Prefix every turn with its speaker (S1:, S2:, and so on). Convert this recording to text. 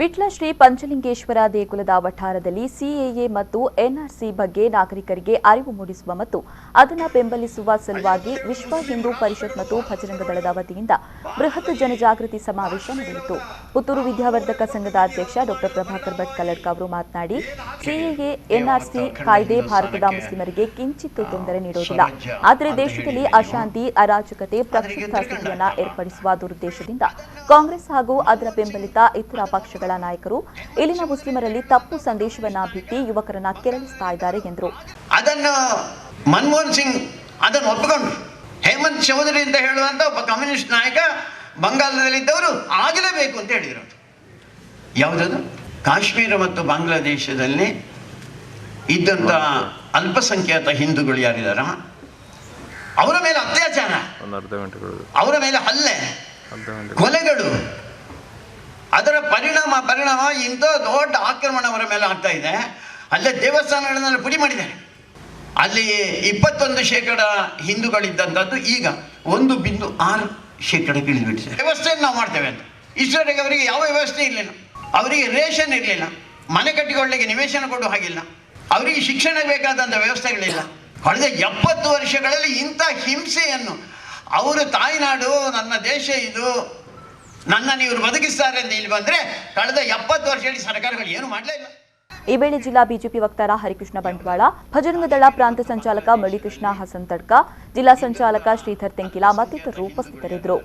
S1: ವಿಟ್ಲ ಶ್ರೀ ಪಂಚಲಿಂಗೇಶ್ವರ ದೇಗುಲದ ವಠಾರದಲ್ಲಿ ಸಿಎಎ ಮತ್ತು ಎನ್ಆರ್ಸಿ ಬಗ್ಗೆ ನಾಗರಿಕರಿಗೆ ಅರಿವು ಮೂಡಿಸುವ ಮತ್ತು ಅದನ್ನು ಬೆಂಬಲಿಸುವ ಸಲುವಾಗಿ ವಿಶ್ವ ಹಿಂದೂ ಪರಿಷತ್ ಮತ್ತು ಭಜರಂಗ ದಳದ ವತಿಯಿಂದ ಬೃಹತ್ ಜನಜಾಗೃತಿ ಸಮಾವೇಶ ನಡೆಯಿತು. ಪುತ್ತೂರು ವಿದ್ಯಾವರ್ಧಕ ಸಂಘದ ಅಧ್ಯಕ್ಷ ಡಾ ಪ್ರಭಾಕರ್ ಭಟ್ ಕಲ್ಲಡ್ಕ ಅವರು ಮಾತನಾಡಿ, ಸಿಎಎ ಎನ್ಆರ್ಸಿ ಕಾಯ್ದೆ ಭಾರತದ ಮುಸ್ಲಿಮರಿಗೆ ಕಿಂಚಿತ್ತೂ ತೊಂದರೆ ನೀಡುವುದಿಲ್ಲ. ಆದರೆ ದೇಶದಲ್ಲಿ ಅಶಾಂತಿ, ಅರಾಜಕತೆ, ಪ್ರಕ್ಷುಬ್ಧ ಸ್ಥಿತಿಯನ್ನು ಏರ್ಪಡಿಸುವ ದುರುದ್ದೇಶದಿಂದ ಕಾಂಗ್ರೆಸ್ ಹಾಗೂ ಅದರ ಬೆಂಬಲಿತ ಇತರ ಪಕ್ಷಗಳ ನಾಯಕರು ಇಲ್ಲಿನ ಮುಸ್ಲಿಮರಲ್ಲಿ ತಪ್ಪು ಸಂದೇಶವನ್ನ ಬಿತ್ತಿ ಯುವಕರನ್ನ ಕೆರಳಿಸ್ತಾ ಇದ್ದಾರೆ ಎಂದರು.
S2: ಅದನ್ನು ಮನಮೋಹನ್ ಸಿಂಗ್ ಅದನ್ನು ಒಪ್ಪಿಕೊಂಡ್ರು. ಹೇಮಂತ್ ಚೌಧರಿ ಅಂತ ಹೇಳುವಂತ ಒಬ್ಬ ಕಮ್ಯುನಿಸ್ಟ್ ನಾಯಕ ಬಂಗಾಳದಲ್ಲಿದ್ದವರು ಆಗಲೇಬೇಕು ಅಂತ ಹೇಳಿದರು. ಯಾವುದದು? ಕಾಶ್ಮೀರ ಮತ್ತು ಬಾಂಗ್ಲಾದೇಶದಲ್ಲಿ ಇದ್ದಂತ ಅಲ್ಪಸಂಖ್ಯಾತ ಹಿಂದೂಗಳು ಯಾರಿದಾರ ಅವರ ಮೇಲೆ ಅತ್ಯಾಚಾರ, ಅವರ ಮೇಲೆ ಹಲ್ಲೆ, ಕೊಲೆಗಳು, ಅದರ ಪರಿಣಾಮ ಇಂಥ ದೊಡ್ಡ ಆಕ್ರಮಣ ಅವರ ಮೇಲೆ ಆಗ್ತಾ ಇದೆ. ಅಲ್ಲೇ ದೇವಸ್ಥಾನಗಳನ್ನೆಲ್ಲ ಪುಡಿ ಮಾಡಿದ್ದಾರೆ. ಅಲ್ಲಿ 21% ಹಿಂದೂಗಳಿದ್ದಂಥದ್ದು ಈಗ 1.6% ಇಳಿದ್ಬಿಟ್ಟಿದೆ. ವ್ಯವಸ್ಥೆಯನ್ನು ನಾವು ಮಾಡ್ತೇವೆ ಅಂತ. ಇಷ್ಟವರೆಗೆ ಅವರಿಗೆ ಯಾವ ವ್ಯವಸ್ಥೆ ಇರಲಿಲ್ಲ. ಅವರಿಗೆ ರೇಷನ್ ಇರಲಿಲ್ಲ, ಮನೆ ಕಟ್ಟಿಕೊಳ್ಳಲಿಕ್ಕೆ ನಿವೇಶನ ಕೊಡುವ ಹಾಗಿಲ್ಲ, ಅವರಿಗೆ ಶಿಕ್ಷಣ ಬೇಕಾದಂಥ ವ್ಯವಸ್ಥೆಗಳಿಲ್ಲ. ಕಳೆದ 70 ವರ್ಷಗಳಲ್ಲಿ ಇಂಥ ಹಿಂಸೆಯನ್ನು ಅವರು ತಾಯ್ನಾಡು, ನನ್ನ ದೇಶ ಇದು, ನನ್ನನ್ನು ಇವರು ಬದುಕಿಸ್ತಾರೆ ಅಂತ ಇಲ್ಲಿ ಬಂದರೆ ಕಳೆದ 70 ವರ್ಷದಲ್ಲಿ ಸರ್ಕಾರಗಳು ಏನು ಮಾಡಲೇ ಇಲ್ಲ.
S1: ಈ ವೇಳೆ ಜಿಲ್ಲಾ ಬಿಜೆಪಿ ವಕ್ತಾರ ಹರಿಕೃಷ್ಣ ಬಂಟ್ವಾಳ, ಭಜರಂಗ ದಳ ಪ್ರಾಂತ ಸಂಚಾಲಕ ಮುರಳೀಕೃಷ್ಣ ಹಸನ್ ತಡ್ಕ, ಜಿಲ್ಲಾ ಸಂಚಾಲಕ ಶ್ರೀಧರ್ ತೆಂಕಿಲ ಮತ್ತಿತರರು ಉಪಸ್ಥಿತರಿದ್ದರು.